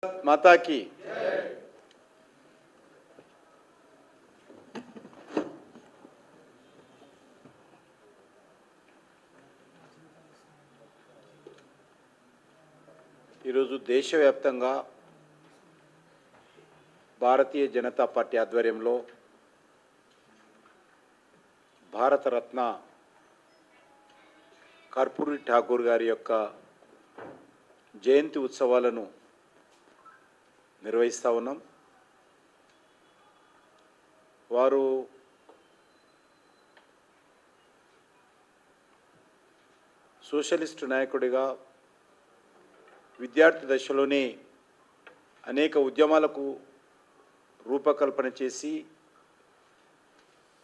माता की ఈరోజు దేశవ్యాప్తంగా భారతీయ జనతా పార్టీ ఆధ్వర్యంలో భారతరత్న కర్పూరి ఠాకూర్ గారి యొక్క జయంతి ఉత్సవాలను నిర్వహిస్తూ ఉన్నాం. వారు సోషలిస్టు నాయకుడిగా విద్యార్థి దశలోనే అనేక ఉద్యమాలకు రూపకల్పన చేసి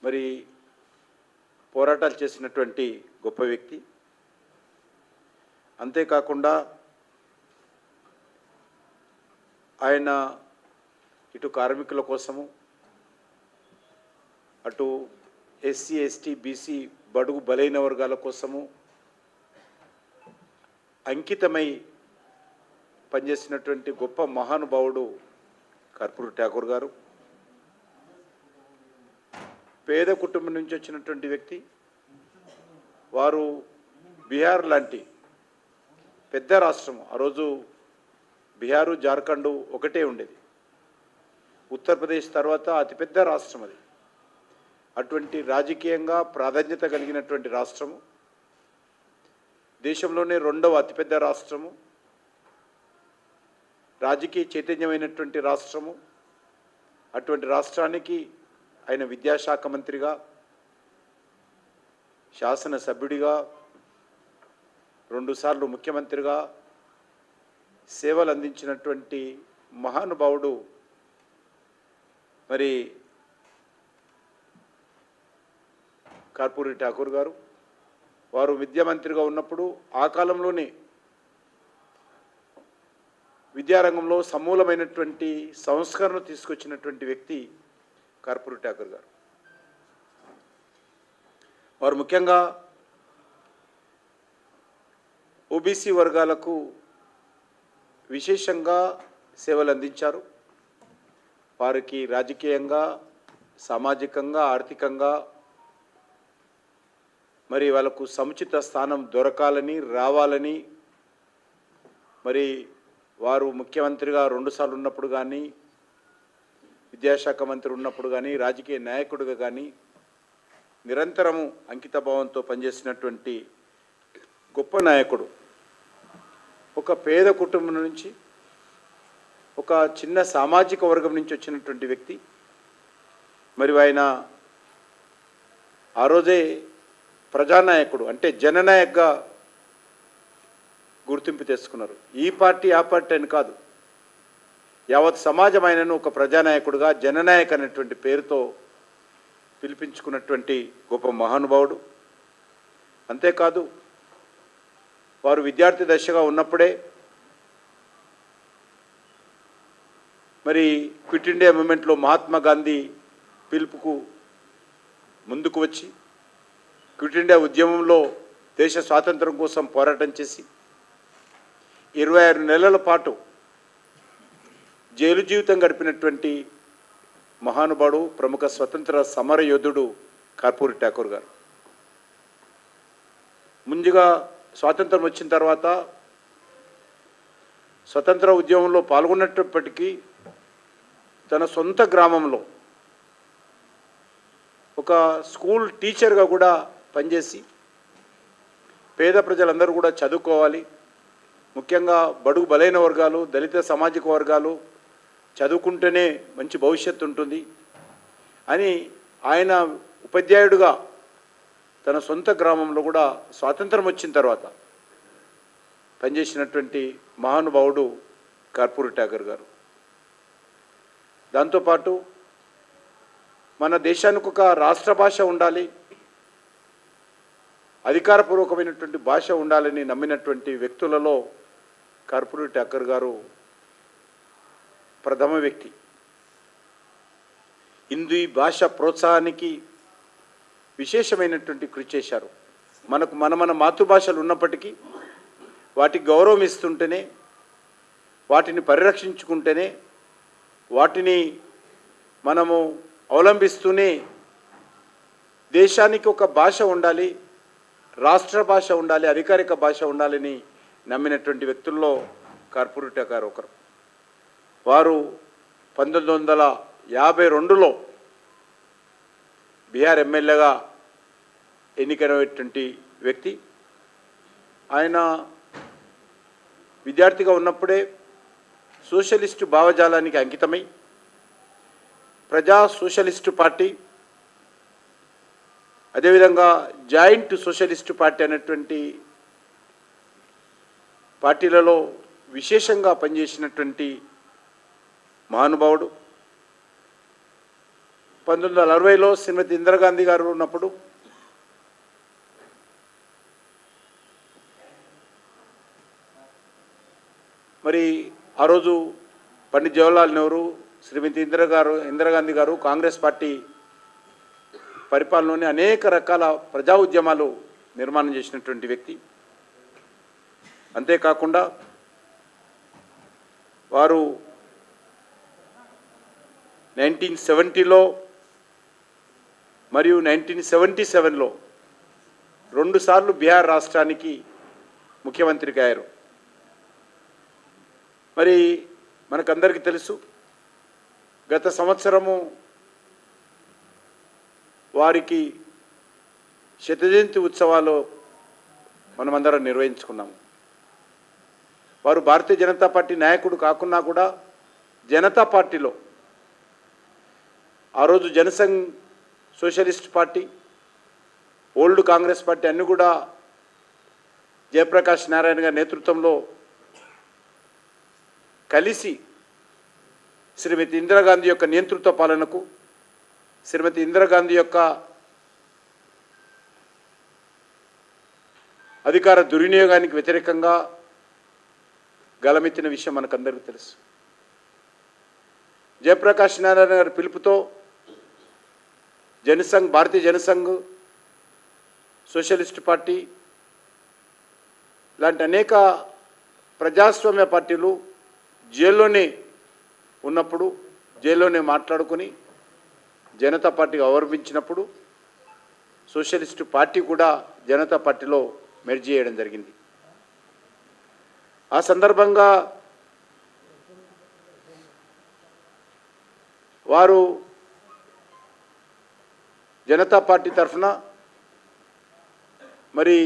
మరి పోరాటాలు చేసినటువంటి గొప్ప వ్యక్తి. అంతేకాకుండా ఆయన ఇటు కార్మికుల కోసము, అటు ఎస్సీ ఎస్టీ బీసీ బడుగు బలైన వర్గాల కోసము అంకితమై పనిచేసినటువంటి గొప్ప మహానుభావుడు కర్పూరి ఠాకూర్ గారు. పేద కుటుంబం నుంచి వచ్చినటువంటి వ్యక్తి. వారు బీహార్ లాంటి పెద్ద రాష్ట్రం, ఆ రోజు బీహారు జార్ఖండ్ ఒకటే ఉండేది, ఉత్తరప్రదేశ్ తర్వాత అతిపెద్ద రాష్ట్రం అది. అటువంటి రాజకీయంగా ప్రాధాన్యత కలిగినటువంటి రాష్ట్రము, దేశంలోనే రెండవ అతిపెద్ద రాష్ట్రము, రాజకీయ చైతన్యమైనటువంటి రాష్ట్రము. అటువంటి రాష్ట్రానికి ఆయన విద్యాశాఖ మంత్రిగా, శాసనసభ్యుడిగా, 2 సార్లు ముఖ్యమంత్రిగా సేవలు అందించినటువంటి మహానుభావుడు మరి కర్పూరి ఠాకూర్ గారు. వారు విద్యామంత్రిగా ఉన్నప్పుడు ఆ కాలంలోనే విద్యారంగంలో సమూలమైనటువంటి సంస్కరణ తీసుకొచ్చినటువంటి వ్యక్తి కర్పూరి ఠాకూర్ గారు. వారు ముఖ్యంగా ఓబీసీ వర్గాలకు విశేషంగా సేవలు అందించారు. వారికి రాజకీయంగా, సామాజికంగా, ఆర్థికంగా మరి వాళ్ళకు సముచిత స్థానం దొరకాలని, రావాలని, మరి వారు ముఖ్యమంత్రిగా 2 సార్లు ఉన్నప్పుడు కానీ, విద్యాశాఖ మంత్రి ఉన్నప్పుడు కానీ, రాజకీయ నాయకుడిగా కానీ నిరంతరము అంకితభావంతో పనిచేసినటువంటి గొప్ప నాయకుడు. ఒక పేద కుటుంబం నుంచి, ఒక చిన్న సామాజిక వర్గం నుంచి వచ్చినటువంటి వ్యక్తి. మరి ఆయన ఆ రోజే ప్రజానాయకుడు, అంటే జననాయకగా గుర్తింపు తెచ్చుకున్నారు. ఈ పార్టీ ఆ పార్టీ అని కాదు, యావత్ సమాజం ఆయనను ఒక ప్రజానాయకుడుగా, జననాయక్ అనేటువంటి పేరుతో పిలిపించుకున్నటువంటి గొప్ప మహానుభావుడు. అంతేకాదు, వారు విద్యార్థి దశగా ఉన్నప్పుడే మరి క్విట్ ఇండియా మూమెంట్లో మహాత్మా గాంధీ పిలుపుకు ముందుకు వచ్చి క్విట్ ఇండియా ఉద్యమంలో దేశ స్వాతంత్రం కోసం పోరాటం చేసి 26 నెలల పాటు జైలు జీవితం గడిపినటువంటి మహానుభావుడు, ప్రముఖ స్వతంత్ర సమర యోధుడు కర్పూరి ఠాకూర్ గారు. ముందుగా స్వాతంత్రం వచ్చిన తర్వాత స్వతంత్ర ఉద్యమంలో పాల్గొన్నప్పటికీ తన సొంత గ్రామంలో ఒక స్కూల్ టీచర్గా కూడా పనిచేసి పేద ప్రజలందరూ కూడా చదువుకోవాలి, ముఖ్యంగా బడుగు బలైన వర్గాలు, దళిత సామాజిక వర్గాలు చదువుకుంటేనే మంచి భవిష్యత్తు ఉంటుంది అని ఆయన ఉపాధ్యాయుడిగా తన సొంత గ్రామంలో కూడా స్వాతంత్రం వచ్చిన తర్వాత పనిచేసినటువంటి మహానుభావుడు కర్పూరి ఠాకూర్ గారు. దాంతోపాటు మన దేశానికి ఒక రాష్ట్ర భాష ఉండాలి, అధికారపూర్వకమైనటువంటి భాష ఉండాలని నమ్మినటువంటి వ్యక్తులలో కర్పూరి ఠాకూర్ గారు ప్రథమ వ్యక్తి. హిందీ భాష ప్రోత్సాహానికి విశేషమైనటువంటి కృషి చేశారు. మన మాతృభాషలు ఉన్నప్పటికీ వాటికి గౌరవం ఇస్తుంటేనే వాటిని పరిరక్షించుకుంటేనే, వాటిని మనము అవలంబిస్తూనే దేశానికి ఒక భాష ఉండాలి, రాష్ట్ర భాష ఉండాలి, అధికారిక భాష ఉండాలని నమ్మినటువంటి వ్యక్తుల్లో కార్పొరేట్ గారు ఒకరు. వారు 1952లో బీహార్ ఎమ్మెల్యేగా ఎన్నికైనటువంటి వ్యక్తి. ఆయన విద్యార్థిగా ఉన్నప్పుడే సోషలిస్టు భావజాలానికి అంకితమై ప్రజా సోషలిస్టు పార్టీ, అదేవిధంగా జాయింట్ సోషలిస్టు పార్టీ అనేటువంటి పార్టీలలో విశేషంగా పనిచేసినటువంటి మహానుభావుడు. 1960లో శ్రీమతి ఇందిరాగాంధీ గారు ఉన్నప్పుడు మరి ఆ రోజు పండిత్ జవహర్లాల్ నెహ్రూ, శ్రీమతి ఇందిరాగాంధీ గారు కాంగ్రెస్ పార్టీ పరిపాలనలోని అనేక రకాల ప్రజా ఉద్యమాలు నిర్మాణం చేసినటువంటి వ్యక్తి. అంతేకాకుండా వారు 1970లో మరియు 1977లో 2 సార్లు బీహార్ రాష్ట్రానికి ముఖ్యమంత్రిగా అయ్యారు. మరి మనకందరికీ తెలుసు, గత సంవత్సరము వారికి శతజయంతి ఉత్సవాలు మనమందరం నిర్వహించుకున్నాము. వారు భారతీయ జనతా పార్టీ నాయకుడు కాకున్నా కూడా జనతా పార్టీలో ఆ రోజు Jan Sangh socialist party, old Congress party అన్నీ కూడా జయప్రకాష్ నారాయణ గారి నేతృత్వంలో కలిసి శ్రీమతి ఇందిరాగాంధీ యొక్క నియంతృత్వ పాలనకు, శ్రీమతి ఇందిరాగాంధీ యొక్క అధికార దుర్వినియోగానికి వ్యతిరేకంగా గలమెత్తిన విషయం మనకందరికీ తెలుసు. జయప్రకాష్ నారాయణ గారి పిలుపుతో జనసంఘ్, భారతీయ జనసంఘ్, సోషలిస్ట్ పార్టీ లాంటి అనేక ప్రజాస్వామ్య పార్టీలు జైల్లోనే ఉన్నప్పుడు, జైల్లోనే మాట్లాడుకొని జనతా పార్టీకి అవలంబించినప్పుడు సోషలిస్టు పార్టీ కూడా జనతా పార్టీలో మెర్జ్ చేయడం జరిగింది. ఆ సందర్భంగా వారు జనతా పార్టీ తరఫున మరి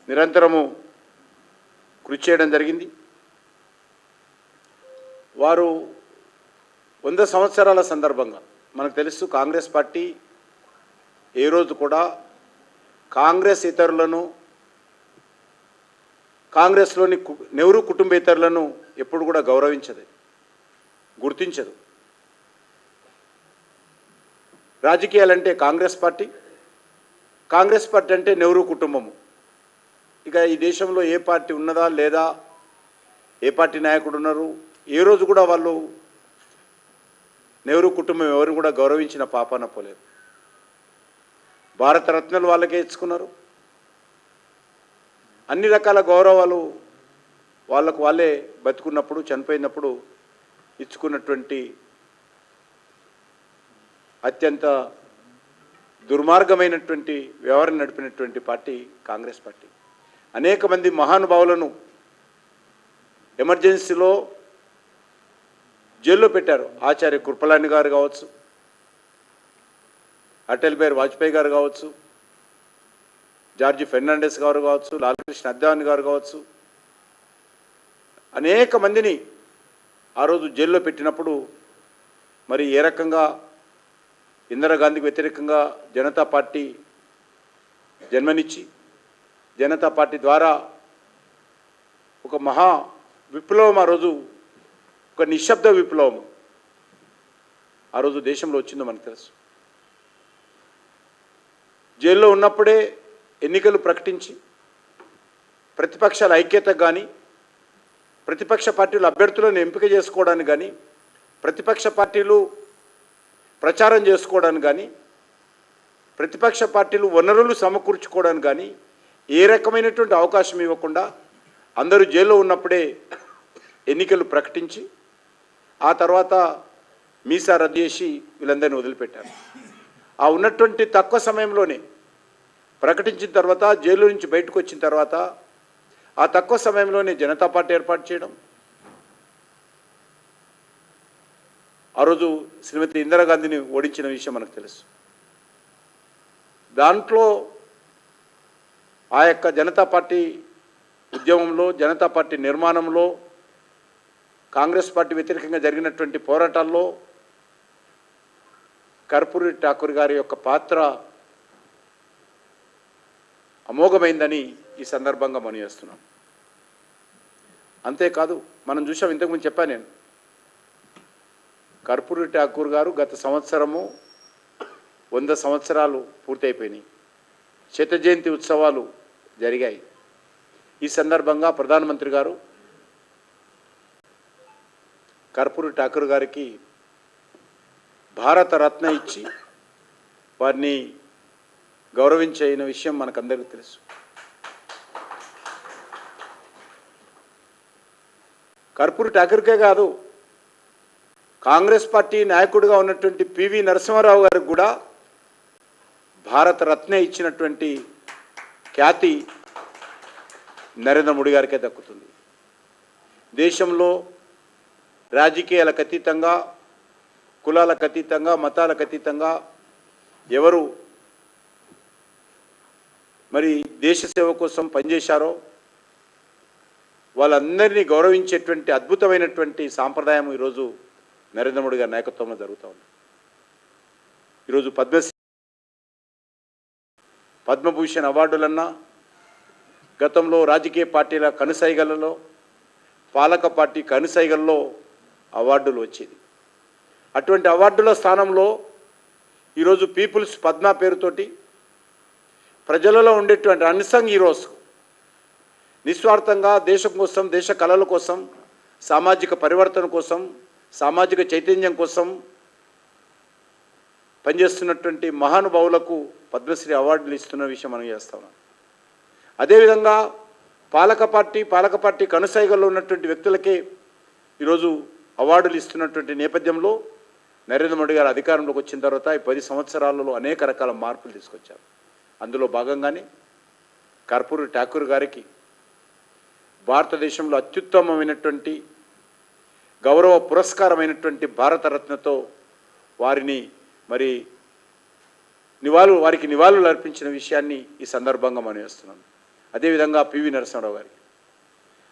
నిరంతరము కృషి చేయడం జరిగింది. వారు 100 సంవత్సరాల సందర్భంగా మనకు తెలుసు, కాంగ్రెస్ పార్టీ ఏ రోజు కూడా కాంగ్రెస్ ఇతరులను, కాంగ్రెస్లోని నెహ్రూ కుటుంబేతరులను ఎప్పుడు కూడా గౌరవించదు, గుర్తించదు. రాజకీయాలంటే కాంగ్రెస్ పార్టీ, కాంగ్రెస్ పార్టీ అంటే నెహ్రూ కుటుంబము. ఇక ఈ దేశంలో ఏ పార్టీ ఉన్నదా లేదా, ఏ పార్టీ నాయకుడు ఉన్నారు, ఏ రోజు కూడా వాళ్ళు నెహ్రూ కుటుంబం ఎవరిని కూడా గౌరవించిన పాపాన పోలేదు. భారతరత్నాలు వాళ్ళకే ఇచ్చుకున్నారు. అన్ని రకాల గౌరవాలు వాళ్ళకు వాళ్ళే బతుకున్నప్పుడు, చనిపోయినప్పుడు ఇచ్చుకున్నటువంటి అత్యంత దుర్మార్గమైనటువంటి వ్యవహారం నడిపినటువంటి పార్టీ కాంగ్రెస్ పార్టీ. అనేక మంది మహానుభావులను ఎమర్జెన్సీలో జైల్లో పెట్టారు. ఆచార్య కృపలాని గారు కావచ్చు, అటల్ బిహారీ వాజ్పేయి గారు కావచ్చు, జార్జి ఫెర్నాండెస్ గారు కావచ్చు, లాల్కృష్ణ అద్వానీ గారు కావచ్చు, అనేక మందిని ఆ రోజు జైల్లో పెట్టినప్పుడు మరి ఏ రకంగా ఇందిరాగాంధీకి వ్యతిరేకంగా జనతా పార్టీ జన్మనిచ్చి, జనతా పార్టీ ద్వారా ఒక మహా విప్లవం, ఆ రోజు ఒక నిశ్శబ్ద విప్లవం ఆ రోజు దేశంలో వచ్చిందో మనకు తెలుసు. జైల్లో ఉన్నప్పుడే ఎన్నికలు ప్రకటించి ప్రతిపక్షాల ఐక్యత కానీ, ప్రతిపక్ష పార్టీలు అభ్యర్థులను ఎంపిక చేసుకోవడానికి కానీ, ప్రతిపక్ష పార్టీలు ప్రచారం చేసుకోవడానికి కానీ, ప్రతిపక్ష పార్టీలు వనరులు సమకూర్చుకోవడానికి కానీ ఏ రకమైనటువంటి అవకాశం ఇవ్వకుండా అందరూ జైల్లో ఉన్నప్పుడే ఎన్నికలు ప్రకటించి ఆ తర్వాత మీసా రద్దు చేసి వీళ్ళందరినీ వదిలిపెట్టారు. ఆ ఉన్నటువంటి తక్కువ సమయంలోనే ప్రకటించిన తర్వాత జైలు నుంచి బయటకు వచ్చిన తర్వాత ఆ తక్కువ సమయంలోనే జనతా పార్టీ ఏర్పాటు చేయడం, ఆ రోజు శ్రీమతి ఇందిరాగాంధీని ఓడించిన విషయం మనకు తెలుసు. దాంట్లో ఆ యొక్క జనతా పార్టీ ఉద్యమంలో, జనతా పార్టీ నిర్మాణంలో, కాంగ్రెస్ పార్టీ వ్యతిరేకంగా జరిగినటువంటి పోరాటాల్లో కర్పూరి ఠాకూర్ గారి యొక్క పాత్ర అమోఘమైందని ఈ సందర్భంగా మనం చేస్తున్నాం. అంతేకాదు, మనం చూసాం, ఇంతకుముందు చెప్పాను నేను, కర్పూరి ఠాకూర్ గారు గత సంవత్సరము 100 సంవత్సరాలు పూర్తయిపోయినాయి. శత జయంతి ఉత్సవాలు జరిగాయి. ఈ సందర్భంగా ప్రధానమంత్రి గారు కర్పూరి ఠాకూర్ గారికి భారతరత్న ఇచ్చి వారిని గౌరవించిన విషయం మనకందరికీ తెలుసు. కర్పూరి ఠాకూర్కే కాదు, కాంగ్రెస్ పార్టీ నాయకుడిగా ఉన్నటువంటి పివి నరసింహారావు గారికి కూడా భారతరత్న ఇచ్చినటువంటి ఖ్యాతి నరేంద్ర మోడీ గారికే దక్కుతుంది. దేశంలో రాజకీయాలకు అతీతంగా, కులాలకు అతీతంగా, మతాలకు అతీతంగా ఎవరు మరి దేశ సేవ కోసం పనిచేశారో వాళ్ళందరినీ గౌరవించేటువంటి అద్భుతమైనటువంటి సాంప్రదాయం ఈరోజు నరేంద్ర మోడీ గారి నాయకత్వంలో జరుగుతూ ఉంది. ఈరోజు పద్మభూషణ్ అవార్డులన్నా గతంలో రాజకీయ పార్టీల కనుసైగలలో, పాలక పార్టీ కనుసైగల్లో అవార్డులు వచ్చేది. అటువంటి అవార్డుల స్థానంలో ఈరోజు పీపుల్స్ పద్మ పేరుతోటి ప్రజలలో ఉండేటువంటి అన్సంగ్ హీరోస్ నిస్వార్థంగా దేశం కోసం, దేశ కళల కోసం, సామాజిక పరివర్తన కోసం, సామాజిక చైతన్యం కోసం పనిచేస్తున్నటువంటి మహానుభావులకు పద్మశ్రీ అవార్డులు ఇస్తున్న విషయం మనం చేస్తాం. అదేవిధంగా పాలక పార్టీ కనుసైగల్లో ఉన్నటువంటి వ్యక్తులకే ఈరోజు అవార్డులు ఇస్తున్నటువంటి నేపథ్యంలో నరేంద్ర మోడీ గారు అధికారంలోకి వచ్చిన తర్వాత ఈ 10 సంవత్సరాలలో అనేక రకాల మార్పులు తీసుకొచ్చారు. అందులో భాగంగానే కర్పూరి ఠాకూర్ గారికి భారతదేశంలో అత్యుత్తమమైనటువంటి గౌరవ పురస్కారమైనటువంటి భారతరత్నతో వారిని మరి వారికి నివాళులు అర్పించిన విషయాన్ని ఈ సందర్భంగా మనం చేస్తున్నాం. అదేవిధంగా పివి నరసింహారావు గారికి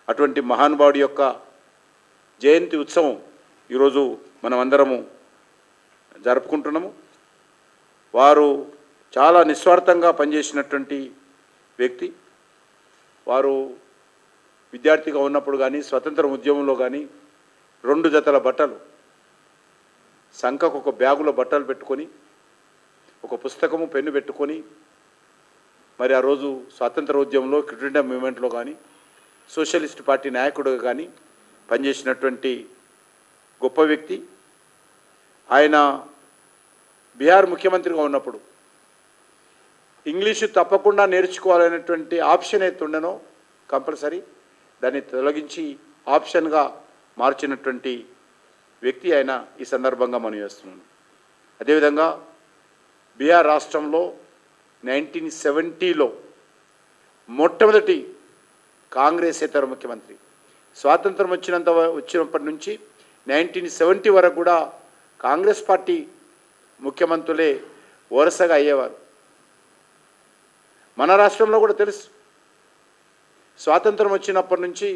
అటువంటి మహానుభావుడి యొక్క జయంతి ఉత్సవం ఈరోజు మనం అందరము జరుపుకుంటున్నాము. వారు చాలా నిస్వార్థంగా పనిచేసినటువంటి వ్యక్తి. వారు విద్యార్థిగా ఉన్నప్పుడు కానీ, స్వతంత్ర ఉద్యమంలో కానీ 2 జతల బట్టలు, సంఖకు ఒక బ్యాగులో బట్టలు పెట్టుకొని, ఒక పుస్తకము, పెన్ను పెట్టుకొని మరి ఆ రోజు స్వాతంత్ర ఉద్యమంలో, క్విట్ ఇండియా మూవ్మెంట్లో కానీ, సోషలిస్ట్ పార్టీ నాయకుడుగా కానీ పనిచేసినటువంటి గొప్ప వ్యక్తి. ఆయన బీహార్ ముఖ్యమంత్రిగా ఉన్నప్పుడు ఇంగ్లీషు తప్పకుండా నేర్చుకోవాలనేటువంటి ఆప్షన్ అయితే ఉండనో కంపల్సరీ దాన్ని తొలగించి ఆప్షన్గా మార్చినటువంటి వ్యక్తి ఆయన ఈ సందర్భంగా మనం చేస్తున్నాను. అదేవిధంగా బీహార్ రాష్ట్రంలో 1970లో మొట్టమొదటి కాంగ్రెసేతర ముఖ్యమంత్రి. స్వాతంత్రం వచ్చినప్పటి నుంచి 1970 వరకు కూడా కాంగ్రెస్ పార్టీ ముఖ్యమంత్రులే వరుసగా అయ్యేవారు. మన రాష్ట్రంలో కూడా తెలుసు, స్వాతంత్రం వచ్చినప్పటి నుంచి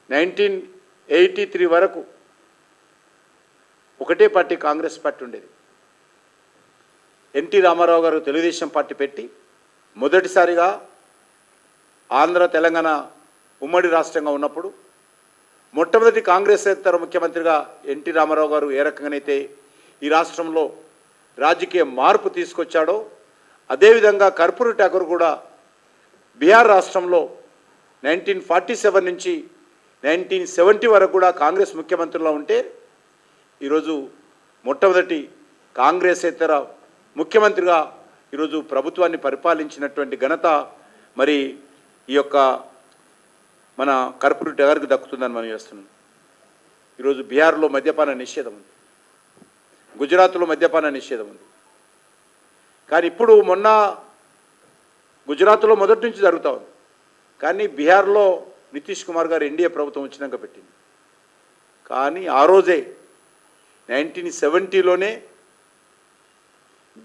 1983 వరకు ఒకటే పార్టీ, కాంగ్రెస్ పార్టీ ఉండేది. ఎన్టీ రామారావు గారు తెలుగుదేశం పార్టీ పెట్టి మొదటిసారిగా ఆంధ్ర, తెలంగాణ ఉమ్మడి రాష్ట్రంగా ఉన్నప్పుడు మొట్టమొదటి కాంగ్రెసేతర ముఖ్యమంత్రిగా ఎన్టీ రామారావు గారు ఏ రకంగానైతే ఈ రాష్ట్రంలో రాజకీయ మార్పు తీసుకొచ్చాడో అదేవిధంగా కర్పూరి ఠాకూర్ కూడా బీహార్ రాష్ట్రంలో 1947 నుంచి 1970 వరకు కూడా కాంగ్రెస్ ముఖ్యమంత్రిలో ఉంటే ఈరోజు మొట్టమొదటి కాంగ్రెసేతర ముఖ్యమంత్రిగా ఈరోజు ప్రభుత్వాన్ని పరిపాలించినటువంటి ఘనత మరి ఈ యొక్క మన కర్పూరి టగర్కి దక్కుతుందని మనం చేస్తున్నాం. ఈరోజు బీహార్లో మద్యపాన నిషేధం ఉంది, గుజరాత్లో మద్యపాన నిషేధం ఉంది. కానీ ఇప్పుడు మొన్న గుజరాత్లో మొదటి నుంచి జరుగుతూ ఉంది, కానీ బీహార్లో నితీష్ కుమార్ గారు ఎన్డీఏ ప్రభుత్వం వచ్చినాక పెట్టింది. కానీ ఆ రోజే 1970లోనే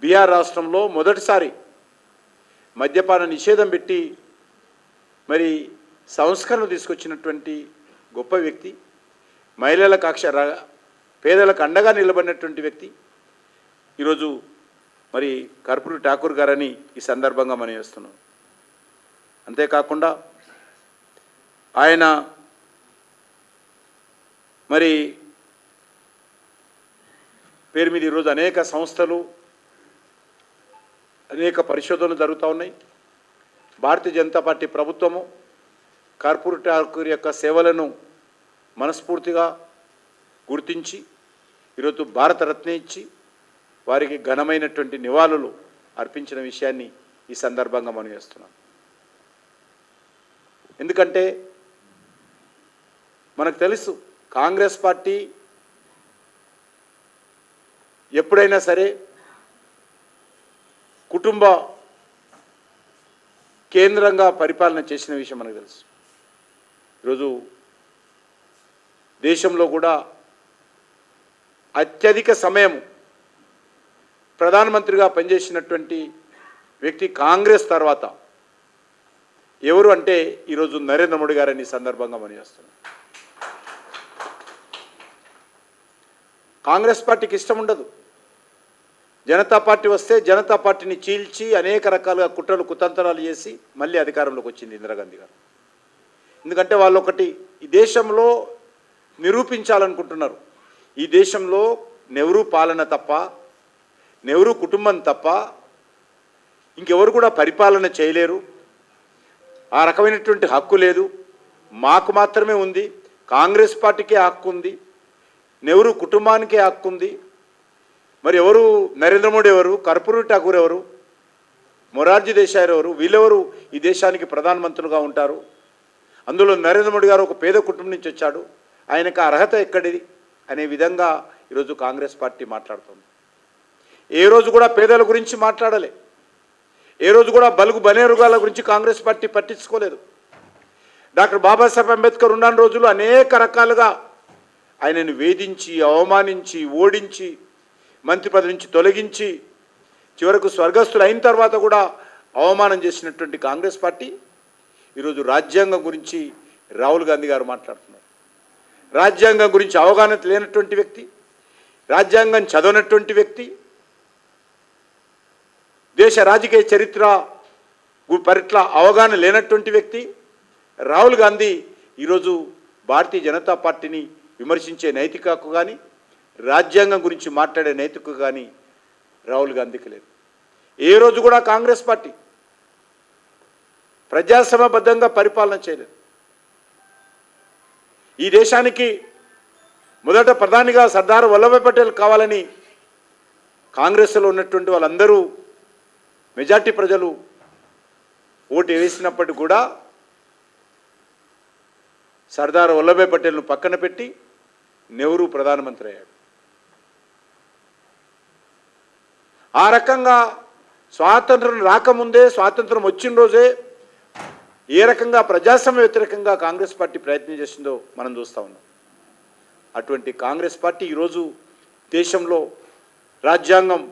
బీహార్ రాష్ట్రంలో మొదటిసారి మద్యపాన నిషేధం పెట్టి మరి సంస్కరణ తీసుకొచ్చినటువంటి గొప్ప వ్యక్తి, మహిళలకు పేదలకు అండగా నిలబడినటువంటి వ్యక్తి ఈరోజు మరి కర్పూరి ఠాకూర్ గారని ఈ సందర్భంగా మనం చేస్తున్నాం. అంతేకాకుండా ఆయన మరి పేరు మీద ఈరోజు అనేక సంస్థలు, అనేక పరిశోధనలు జరుగుతూ ఉన్నాయి. భారతీయ జనతా పార్టీ ప్రభుత్వము కర్పూరి ఠాకూర్ యొక్క సేవలను మనస్ఫూర్తిగా గుర్తించి ఈరోజు భారతరత్న ఇచ్చి వారికి ఘనమైనటువంటి నివాళులు అర్పించిన విషయాన్ని ఈ సందర్భంగా మనం చేస్తున్నాం. ఎందుకంటే మనకు తెలుసు కాంగ్రెస్ పార్టీ ఎప్పుడైనా సరే కుటుంబ కేంద్రంగా పరిపాలన చేసిన విషయం మనకు తెలుసు. ఈరోజు దేశంలో కూడా అత్యధిక సమయం ప్రధానమంత్రిగా పనిచేసినటువంటి వ్యక్తి కాంగ్రెస్ తర్వాత ఎవరు అంటే ఈరోజు నరేంద్ర మోడీ గారని సందర్భంగా మనం చేస్తున్నాం. కాంగ్రెస్ పార్టీకి ఇష్టం ఉండదు జనతా పార్టీ వస్తే జనతా పార్టీని చీల్చి అనేక రకాలుగా కుట్రలు కుతంత్రాలు చేసి మళ్ళీ అధికారంలోకి వచ్చింది ఇందిరాగాంధీ గారు. ఎందుకంటే వాళ్ళు ఒకటి ఈ దేశంలో నిరూపించాలనుకుంటున్నారు, ఈ దేశంలో నెహ్రూ పాలన తప్ప, నెహ్రూ కుటుంబం తప్ప ఇంకెవరు కూడా పరిపాలన చేయలేరు, ఆ రకమైనటువంటి హక్కు లేదు, మాకు మాత్రమే ఉంది, కాంగ్రెస్ పార్టీకే హక్కు ఉంది, నెహ్రూ కుటుంబానికే హక్కు ఉంది. మరి ఎవరు నరేంద్ర మోడీ ఎవరు, కర్పూరి ఠాకూర్ ఎవరు, మొరార్జీ దేశాయ్ ఎవరు, వీళ్ళెవరు ఈ దేశానికి ప్రధానమంత్రులుగా ఉంటారు? అందులో నరేంద్ర మోడీ గారు ఒక పేద కుటుంబం నుంచి వచ్చాడు, ఆయనకు అర్హత ఎక్కడిది అనే విధంగా ఈరోజు కాంగ్రెస్ పార్టీ మాట్లాడుతుంది. ఏ రోజు కూడా పేదల గురించి మాట్లాడలే, ఏ రోజు కూడా బలుగు బనేరుగాల గురించి కాంగ్రెస్ పార్టీ పట్టించుకోలేదు. డాక్టర్ బాబాసాహెబ్ అంబేద్కర్ ఉన్న రోజులు అనేక రకాలుగా ఆయనను వేధించి, అవమానించి, ఓడించి, మంత్రి పదవి నుంచి తొలగించి, చివరకు స్వర్గస్థులు అయిన తర్వాత కూడా అవమానం చేసినటువంటి కాంగ్రెస్ పార్టీ ఈరోజు రాజ్యాంగం గురించి రాహుల్ గాంధీ గారు మాట్లాడుతున్నారు. రాజ్యాంగం గురించి అవగాహన లేనటువంటి వ్యక్తి, రాజ్యాంగం చదవనటువంటి వ్యక్తి, దేశ రాజకీయ చరిత్ర పట్ల అవగాహన లేనటువంటి వ్యక్తి రాహుల్ గాంధీ ఈరోజు భారతీయ జనతా పార్టీని విమర్శించే నైతిక హక్కు కానీ, రాజ్యాంగం గురించి మాట్లాడే నైతిక కానీ రాహుల్ గాంధీకి లేదు. ఏ రోజు కూడా కాంగ్రెస్ పార్టీ ప్రజాస్వామ్యబద్ధంగా పరిపాలన చేయలేదు. ఈ దేశానికి మొదట ప్రధానిగా సర్దార్ వల్లభాయ్ పటేల్ కావాలని కాంగ్రెస్లో ఉన్నటువంటి వాళ్ళందరూ మెజార్టీ ప్రజలు ఓటు వేసినప్పటికీ కూడా సర్దార్ వల్లభాయ్ పటేల్ను పక్కన పెట్టి నెహ్రూ ప్రధానమంత్రి అయ్యాడు. ఆ రకంగా స్వాతంత్రం రాకముందే, స్వాతంత్రం వచ్చిన రోజే ఏ రకంగా ప్రజాస్వామ్య వ్యతిరేకంగా కాంగ్రెస్ పార్టీ ప్రయత్నం చేసిందో మనం చూస్తూ ఉన్నాం. అటువంటి కాంగ్రెస్ పార్టీ ఈరోజు దేశంలో రాజ్యాంగం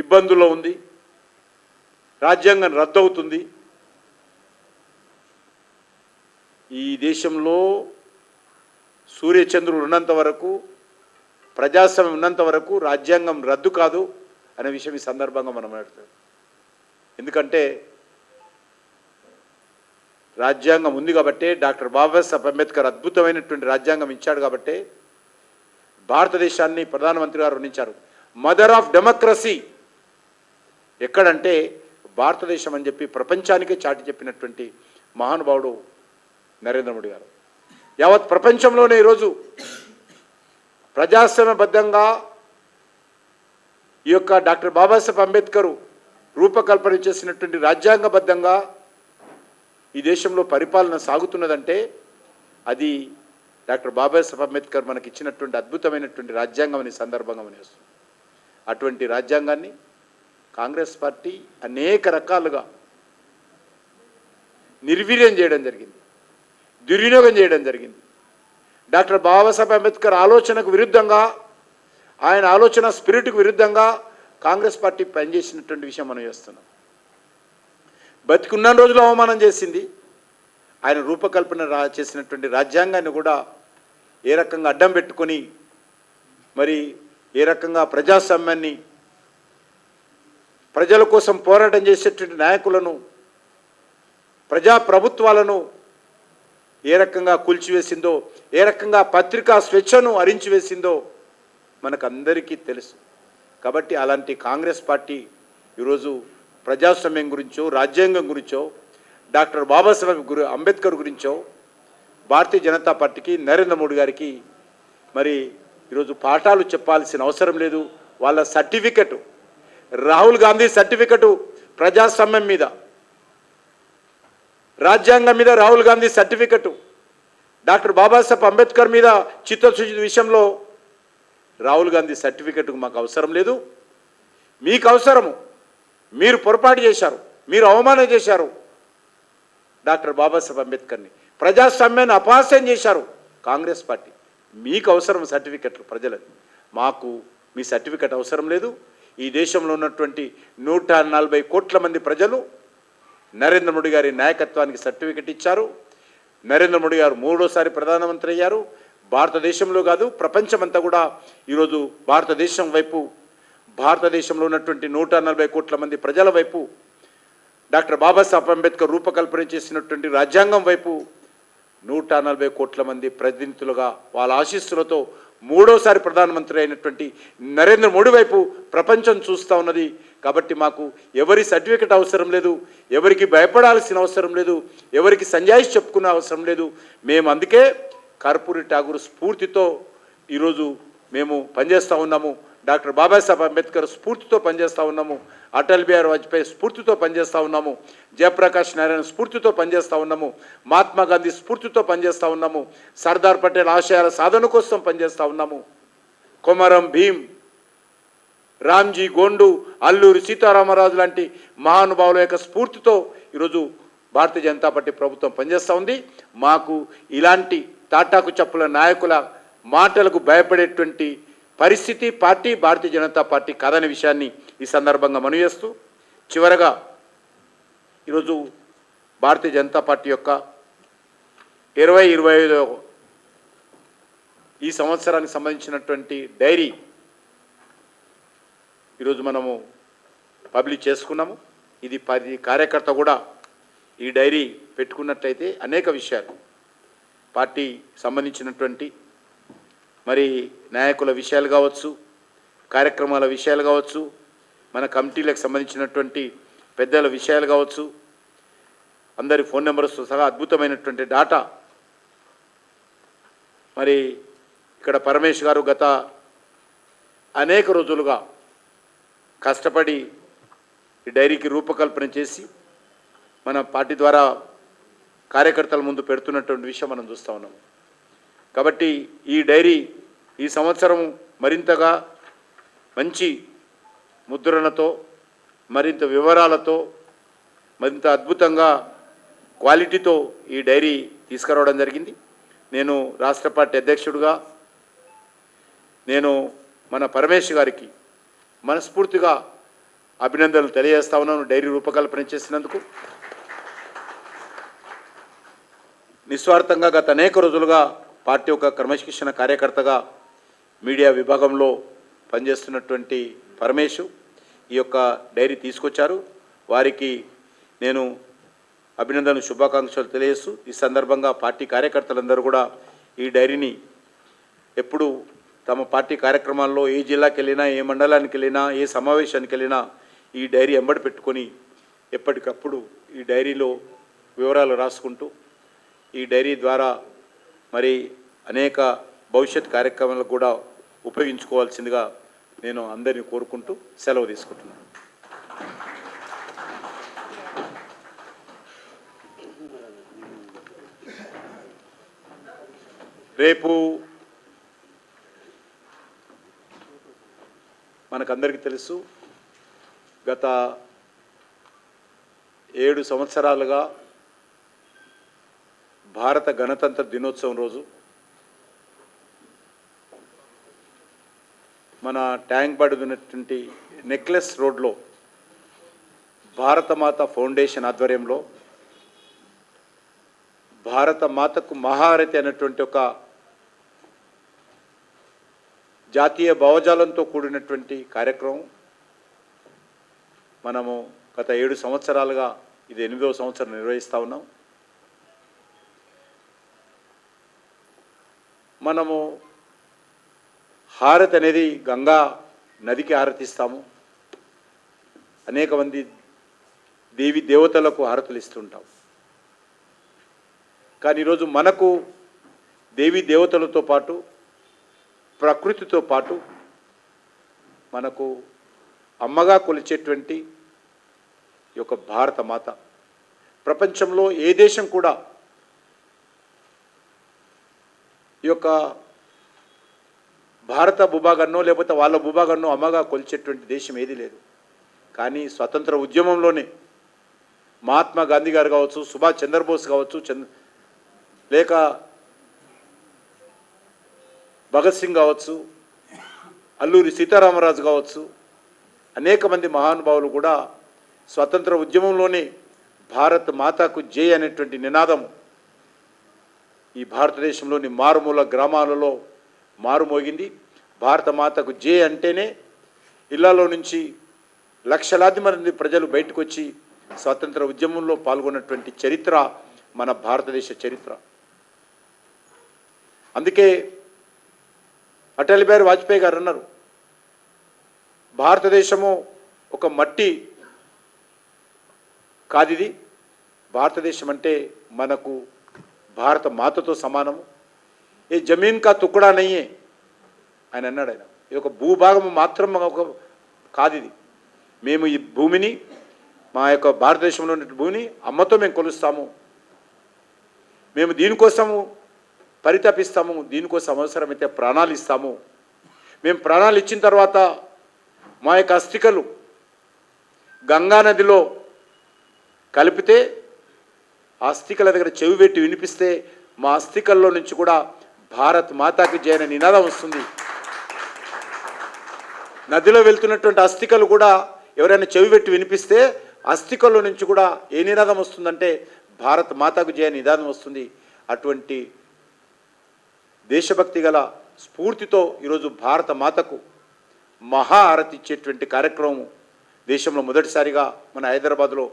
ఇబ్బందుల్లో ఉంది, రాజ్యాంగం రద్దవుతుంది. ఈ దేశంలో సూర్యచంద్రులు ఉన్నంత వరకు, ప్రజాస్వామ్యం ఉన్నంత వరకు రాజ్యాంగం రద్దు కాదు అనే విషయం ఈ సందర్భంగా మనం మాట్లాడుతాం. ఎందుకంటే రాజ్యాంగం ఉంది కాబట్టే, డాక్టర్ బాబాసాహెబ్ అంబేద్కర్ అద్భుతమైనటువంటి రాజ్యాంగం ఇచ్చాడు కాబట్టే భారతదేశాన్ని ప్రధానమంత్రి గారు వర్ణించారు. మదర్ ఆఫ్ డెమోక్రసీ ఎక్కడంటే భారతదేశం అని చెప్పి ప్రపంచానికే చాటి చెప్పినటువంటి మహానుభావుడు నరేంద్ర మోడీ గారు. యావత్ ప్రపంచంలోనే ఈరోజు ప్రజాస్వామ్యబద్ధంగా ఈ యొక్క డాక్టర్ బాబాసాహెబ్ అంబేద్కర్ రూపకల్పన చేసినటువంటి రాజ్యాంగబద్ధంగా ఈ దేశంలో పరిపాలన సాగుతున్నదంటే అది డాక్టర్ బాబాసాహెబ్ అంబేద్కర్ మనకి ఇచ్చినటువంటి అద్భుతమైనటువంటి రాజ్యాంగం అనే సందర్భంగా మనం వస్తుంది. అటువంటి రాజ్యాంగాన్ని కాంగ్రెస్ పార్టీ అనేక రకాలుగా నిర్వీర్యం చేయడం జరిగింది, దుర్వినియోగం చేయడం జరిగింది. డాక్టర్ బాబాసాహెబ్ అంబేద్కర్ ఆలోచనకు విరుద్ధంగా, ఆయన ఆలోచన స్పిరిట్కు విరుద్ధంగా కాంగ్రెస్ పార్టీ పనిచేసినటువంటి విషయం మనం చేస్తున్నాం. బతికున్న రోజులు అవమానం చేసింది. ఆయన రూపకల్పన చేసినటువంటి రాజ్యాంగాన్ని కూడా ఏ రకంగా అడ్డం పెట్టుకొని మరి ఏ రకంగా ప్రజాస్వామ్యాన్ని, ప్రజల కోసం పోరాటం చేసేటువంటి నాయకులను, ప్రజాప్రభుత్వాలను ఏ రకంగా కూల్చివేసిందో, ఏ రకంగా పత్రికా స్వేచ్ఛను హరించివేసిందో మనకందరికీ తెలుసు. కాబట్టి అలాంటి కాంగ్రెస్ పార్టీ ఈరోజు ప్రజాస్వామ్యం గురించో, రాజ్యాంగం గురించో, డాక్టర్ బాబాసాహెబ్ అంబేద్కర్ గురించో భారతీయ జనతా పార్టీకి, నరేంద్ర మోడీ గారికి మరి ఈరోజు పాఠాలు చెప్పాల్సిన అవసరం లేదు. వాళ్ళ సర్టిఫికెట్, రాహుల్ గాంధీ సర్టిఫికెట్ ప్రజాస్వామ్యం మీద, రాజ్యాంగం మీద రాహుల్ గాంధీ సర్టిఫికెట్, డాక్టర్ బాబాసాహెబ్ అంబేద్కర్ మీద చిత్తశుద్ధి విషయంలో రాహుల్ గాంధీ సర్టిఫికెట్కు మాకు అవసరం లేదు. మీకు అవసరము. మీరు పొరపాటు చేశారు, మీరు అవమానం చేశారు డాక్టర్ బాబాసాహెబ్ అంబేద్కర్ని, ప్రజాస్వామ్యాన్ని అపహాస్యం చేశారు కాంగ్రెస్ పార్టీ. మీకు అవసరం సర్టిఫికెట్లు ప్రజలది, మాకు మీ సర్టిఫికెట్ అవసరం లేదు. ఈ దేశంలో ఉన్నటువంటి 140 కోట్ల మంది ప్రజలు నరేంద్ర మోడీ గారి నాయకత్వానికి సర్టిఫికెట్ ఇచ్చారు. నరేంద్ర మోడీ గారు 3వ ప్రధానమంత్రి అయ్యారు. భారతదేశంలో కాదు, ప్రపంచమంతా కూడా ఈరోజు భారతదేశం వైపు, భారతదేశంలో ఉన్నటువంటి 140 కోట్ల మంది ప్రజల వైపు, డాక్టర్ బాబాసాహెబ్ అంబేద్కర్ రూపకల్పన చేసినటువంటి రాజ్యాంగం వైపు 140 కోట్ల మంది ప్రతినిధులుగా వాళ్ళ ఆశీస్సులతో 3వ ప్రధానమంత్రి అయినటువంటి నరేంద్ర మోడీ వైపు ప్రపంచం చూస్తూ ఉన్నది. కాబట్టి మాకు ఎవరి సర్టిఫికెట్ అవసరం లేదు, ఎవరికి భయపడాల్సిన అవసరం లేదు, ఎవరికి సంజాయిషి చెప్పుకునే అవసరం లేదు. మేము అందుకే కర్పూరి ఠాగూర్ స్ఫూర్తితో ఈరోజు మేము పనిచేస్తూ ఉన్నాము. డాక్టర్ బాబాసాహెబ్ అంబేద్కర్ స్ఫూర్తితో పనిచేస్తూ ఉన్నాము. అటల్ బిహారీ వాజ్పేయి స్ఫూర్తితో పనిచేస్తూ ఉన్నాము. జయప్రకాష్ నారాయణ స్ఫూర్తితో పనిచేస్తూ ఉన్నాము. మహాత్మా గాంధీ స్ఫూర్తితో పనిచేస్తూ ఉన్నాము. సర్దార్ పటేల్ ఆశయాల సాధన కోసం పనిచేస్తూ ఉన్నాము. కొమరం భీం, రామ్జీ గోండు, అల్లూరి సీతారామరాజు లాంటి మహానుభావుల యొక్క స్ఫూర్తితో ఈరోజు భారతీయ జనతా పార్టీ ప్రభుత్వం పనిచేస్తూ ఉంది. మాకు ఇలాంటి తాటాకు చప్పుల నాయకుల మాటలకు భయపడేటువంటి పరిస్థితి పార్టీ భారతీయ జనతా పార్టీ కాదనే విషయాన్ని ఈ సందర్భంగా మనవి చేస్తూ, చివరగా ఈరోజు భారతీయ జనతా పార్టీ యొక్క 2025 ఈ సంవత్సరానికి సంబంధించినటువంటి డైరీ ఈరోజు మనము పబ్లిష్ చేసుకున్నాము. ఇది 10 కార్యకర్త కూడా ఈ డైరీ పెట్టుకున్నట్లయితే అనేక విషయాలు, పార్టీ సంబంధించినటువంటి మరి నాయకుల విషయాలు కావచ్చు, కార్యక్రమాల విషయాలు కావచ్చు, మన కమిటీలకు సంబంధించినటువంటి పెద్దల విషయాలు కావచ్చు, అందరి ఫోన్ నెంబర్స్తో సహా అద్భుతమైనటువంటి డాటా. మరి ఇక్కడ పరమేష్ గారు గత అనేక రోజులుగా కష్టపడి ఈ డైరీకి రూపకల్పన చేసి మన పార్టీ ద్వారా కార్యకర్తల ముందు పెడుతున్నటువంటి విషయం మనం చూస్తూ ఉన్నాము. కాబట్టి ఈ డైరీ ఈ సంవత్సరం మరింతగా మంచి ముద్రణతో, మరింత వివరాలతో, మరింత అద్భుతంగా క్వాలిటీతో ఈ డైరీ తీసుకురావడం జరిగింది. నేను రాష్ట్ర పార్టీ అధ్యక్షుడిగా నేను మన పరమేష్ గారికి మనస్ఫూర్తిగా అభినందనలు తెలియజేస్తా ఉన్నాను డైరీ రూపకల్పన చేసినందుకు. నిస్వార్థంగా గత అనేక రోజులుగా పార్టీ యొక్క క్రమశిక్షణ కార్యకర్తగా మీడియా విభాగంలో పనిచేస్తున్నటువంటి పరమేష్ ఈ యొక్క డైరీ తీసుకొచ్చారు. వారికి నేను అభినందనలు, శుభాకాంక్షలు తెలియజేస్తూ, ఈ సందర్భంగా పార్టీ కార్యకర్తలందరూ కూడా ఈ డైరీని ఎప్పుడు తమ పార్టీ కార్యక్రమాల్లో ఏ జిల్లాకి వెళ్ళినా, ఏ మండలానికి వెళ్ళినా, ఏ సమావేశానికి వెళ్ళినా ఈ డైరీ ఎంబడి పెట్టుకొని ఎప్పటికప్పుడు ఈ డైరీలో వివరాలు రాసుకుంటూ ఈ డైరీ ద్వారా మరి అనేక భవిష్యత్ కార్యక్రమాలకు కూడా ఉపయోగించుకోవాల్సిందిగా నేను అందరినీ కోరుకుంటూ సెలవు తీసుకుంటున్నాను. రేపు మనకందరికీ తెలుసు, గత 7 సంవత్సరాలుగా భారత గణతంత్ర దినోత్సవం రోజు మన ట్యాంక్ బండ్ ఉన్నటువంటి నెక్లెస్ రోడ్లో భారతమాత ఫౌండేషన్ ఆధ్వర్యంలో భారత మాతకు మహారతి అనేటువంటి ఒక జాతీయ భావజాలంతో కూడినటువంటి కార్యక్రమం మనము గత 7 సంవత్సరాలుగా ఇది 8వ సంవత్సరం నిర్వహిస్తూ ఉన్నాం. మనము హారతి అనేది గంగా నదికి హారతిస్తాము. అనేక మంది దేవి దేవతలకు హారతులు ఇస్తుంటాం. కానీ ఈరోజు మనకు దేవి దేవతలతో పాటు ప్రకృతితో పాటు మనకు అమ్మగా కొలిచేటువంటి ఈ యొక్క భారత మాత ప్రపంచంలో ఏ దేశం కూడా ఈ యొక్క భారత భూభాగాన్నో లేకపోతే వాళ్ళ భూభాగాన్నో అమ్మగా కొలిచేటువంటి దేశం ఏది లేదు. కానీ స్వతంత్ర ఉద్యమంలోనే మహాత్మా గాంధీ గారు కావచ్చు, సుభాష్ చంద్రబోస్ కావచ్చు, లేక భగత్ సింగ్ కావచ్చు, అల్లూరి సీతారామరాజు కావచ్చు, అనేక మంది మహానుభావులు కూడా స్వతంత్ర ఉద్యమంలోనే భారత్ మాతాకు జై అనేటువంటి నినాదం ఈ భారతదేశంలోని మారుమూల గ్రామాలలో మారుమోగింది. భారత మాతకు జై అంటేనే ఇళ్లలో నుంచి లక్షలాది మంది ప్రజలు బయటకు వచ్చి స్వాతంత్ర ఉద్యమంలో పాల్గొన్నటువంటి చరిత్ర మన భారతదేశ చరిత్ర. అందుకే అటల్ బిహారీ వాజ్పేయి గారు అన్నారు, భారతదేశము ఒక మట్టి కాదిది, భారతదేశం అంటే మనకు భారత మాతతో సమానము. ఏ జమీన్ కా తుక్కడా నయ్యే ఆయన అన్నాడు. ఆయన ఇది ఒక భూభాగం మాత్రం ఒక కాదు, ఇది మేము ఈ భూమిని, మా యొక్క భారతదేశంలో ఉన్న భూమిని అమ్మతో మేము కొలుస్తాము, మేము దీనికోసము పరితపిస్తాము, దీనికోసం అవసరమైతే ప్రాణాలు ఇస్తాము. మేము ప్రాణాలు ఇచ్చిన తర్వాత మా యొక్క అస్థికలు గంగా నదిలో కలిపితే ఆ అస్థికల దగ్గర చెవి పెట్టి వినిపిస్తే మా అస్థికల్లో నుంచి కూడా భారత్ మాతాకి జై అనే నినాదం వస్తుంది. నదిలో వెళ్తున్నటువంటి అస్థికలు కూడా ఎవరైనా చెవి పెట్టి వినిపిస్తే అస్థికల్లో నుంచి కూడా ఏ నినాదం వస్తుందంటే భారత్ మాతాకు జై అనే నినాదం వస్తుంది. అటువంటి దేశభక్తి గల స్ఫూర్తితో ఈరోజు భారత మాతకు మహా ఆరతి ఇచ్చేటువంటి కార్యక్రమం దేశంలో మొదటిసారిగా మన హైదరాబాద్లో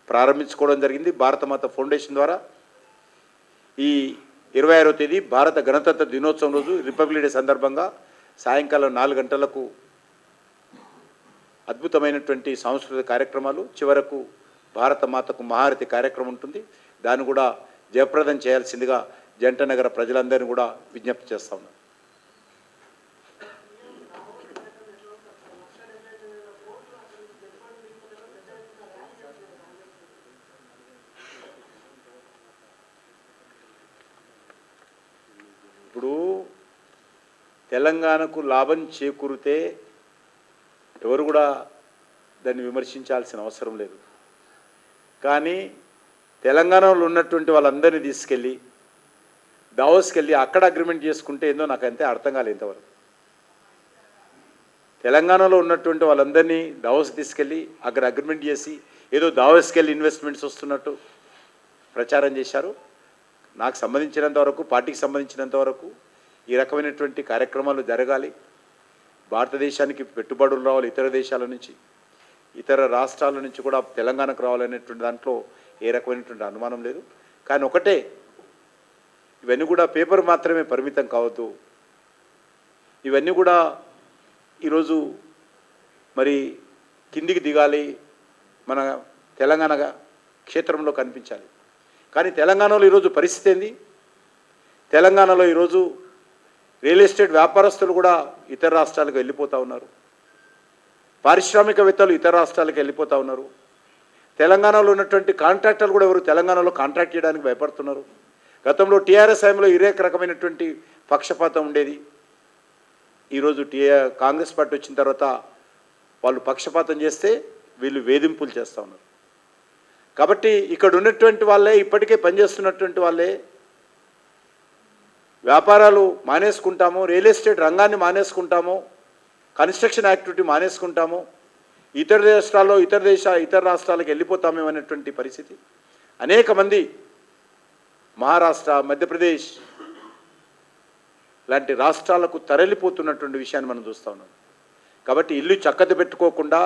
ప్రారంభించుకోవడం జరిగింది భారతమాత ఫౌండేషన్ ద్వారా. ఈ 26వ తేదీ భారత గణతంత్ర దినోత్సవం రోజు రిపబ్లిక్ డే సందర్భంగా సాయంకాలం 4 గంటలకు అద్భుతమైనటువంటి సాంస్కృతిక కార్యక్రమాలు, చివరకు భారత మాతకు మహారతి కార్యక్రమం ఉంటుంది. దాన్ని కూడా జయప్రదం చేయాల్సిందిగా జంట నగర ప్రజలందరినీ కూడా విజ్ఞప్తి చేస్తా ఉన్నాం. ఇప్పుడు తెలంగాణకు లాభం చేకూరితే ఎవరు కూడా దాన్ని విమర్శించాల్సిన అవసరం లేదు. కానీ తెలంగాణలో ఉన్నటువంటి వాళ్ళందరినీ తీసుకెళ్ళి దావోస్కి వెళ్ళి అక్కడ అగ్రిమెంట్ చేసుకుంటే ఏందో నాకు అంతే అర్థం కాలేదు ఇంతవరకు. తెలంగాణలో ఉన్నటువంటి వాళ్ళందరినీ దావోస్కి తీసుకెళ్ళి అక్కడ అగ్రిమెంట్ చేసి ఏదో దావోస్కి వెళ్ళి ఇన్వెస్ట్మెంట్స్ వస్తున్నట్టు ప్రచారం చేశారు. నాకు సంబంధించినంత వరకు, పార్టీకి సంబంధించినంత వరకు ఈ రకమైనటువంటి కార్యక్రమాలు జరగాలి. భారతదేశానికి పెట్టుబడులు రావాలి, ఇతర దేశాల నుంచి, ఇతర రాష్ట్రాల నుంచి కూడా తెలంగాణకు రావాలనేటువంటి దాంట్లో ఏ రకమైనటువంటి అనుమానం లేదు. కానీ ఒకటే, ఇవన్నీ కూడా పేపర్ మాత్రమే పరిమితం కావద్దు. ఇవన్నీ కూడా ఈరోజు మరి కిందికి దిగాలి, మన తెలంగాణ క్షేత్రంలో కనిపించాలి. కానీ తెలంగాణలో ఈరోజు పరిస్థితి ఏంది? తెలంగాణలో ఈరోజు రియల్ ఎస్టేట్ వ్యాపారస్తులు కూడా ఇతర రాష్ట్రాలకు వెళ్ళిపోతూ ఉన్నారు. పారిశ్రామికవేత్తలు ఇతర రాష్ట్రాలకు వెళ్ళిపోతూ ఉన్నారు. తెలంగాణలో ఉన్నటువంటి కాంట్రాక్టర్లు కూడా ఎవరు తెలంగాణలో కాంట్రాక్ట్ చేయడానికి భయపడుతున్నారు. గతంలో టీఆర్ఎస్ హయాంలో ఇరేక రకమైనటువంటి పక్షపాతం ఉండేది. ఈరోజు కాంగ్రెస్ పార్టీ వచ్చిన తర్వాత వాళ్ళు పక్షపాతం చేస్తే వీళ్ళు వేధింపులు చేస్తూ ఉన్నారు. కాబట్టి ఇక్కడ ఉన్నటువంటి వాళ్ళే, ఇప్పటికే పనిచేస్తున్నటువంటి వాళ్ళే వ్యాపారాలు మానేసుకుంటాము, రియల్ ఎస్టేట్ రంగాన్ని మానేసుకుంటాము, కన్స్ట్రక్షన్ యాక్టివిటీ మానేసుకుంటాము, ఇతర రాష్ట్రాలకు వెళ్ళిపోతామేమో అనేటువంటి పరిస్థితి అనేక మంది మహారాష్ట్ర, మధ్యప్రదేశ్ లాంటి రాష్ట్రాలకు తరలిపోతున్నటువంటి విషయాన్ని మనం చూస్తూ ఉన్నాం. కాబట్టి ఇల్లు చక్కది పెట్టుకోకుండా,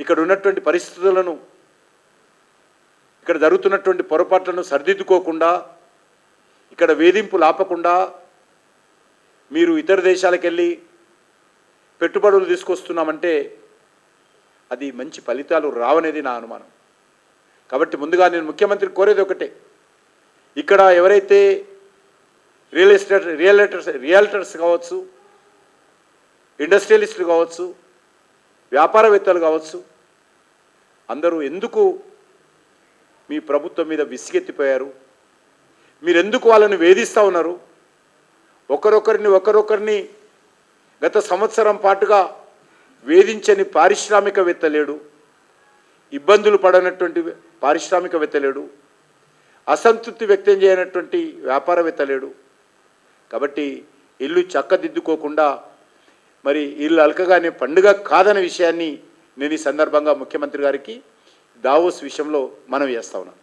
ఇక్కడ ఉన్నటువంటి పరిస్థితులను, ఇక్కడ జరుగుతున్నటువంటి పొరపాట్లను సరిదిద్దుకోకుండా, ఇక్కడ వేధింపులు ఆపకుండా మీరు ఇతర దేశాలకు వెళ్ళి పెట్టుబడులు తీసుకొస్తున్నామంటే అది మంచి ఫలితాలు రావనేది నా అనుమానం. కాబట్టి ముందుగా నేను ముఖ్యమంత్రి కోరేది ఒకటే, ఇక్కడ ఎవరైతే రియల్టర్స్ కావచ్చు, ఇండస్ట్రియలిస్టులు కావచ్చు, వ్యాపారవేత్తలు కావచ్చు, అందరూ ఎందుకు మీ ప్రభుత్వం మీద విసిగెత్తిపోయారు? మీరు ఎందుకు వాళ్ళని వేధిస్తూ ఉన్నారు? ఒకరొకరిని గత సంవత్సరం పాటుగా వేధించని పారిశ్రామికవేత్త లేడు, ఇబ్బందులు పడనటువంటి పారిశ్రామికవేత్త లేడు, అసంతృప్తి వ్యక్తం చేయనటువంటి వ్యాపారవేత్త లేడు. కాబట్టి ఇల్లు చక్కదిద్దుకోకుండా మరి ఇల్లు అలకగానే పండుగ కాదనే విషయాన్ని నేను ఈ సందర్భంగా ముఖ్యమంత్రి గారికి దావోస్ విషయంలో మనవి చేస్తా ఉన్నాను.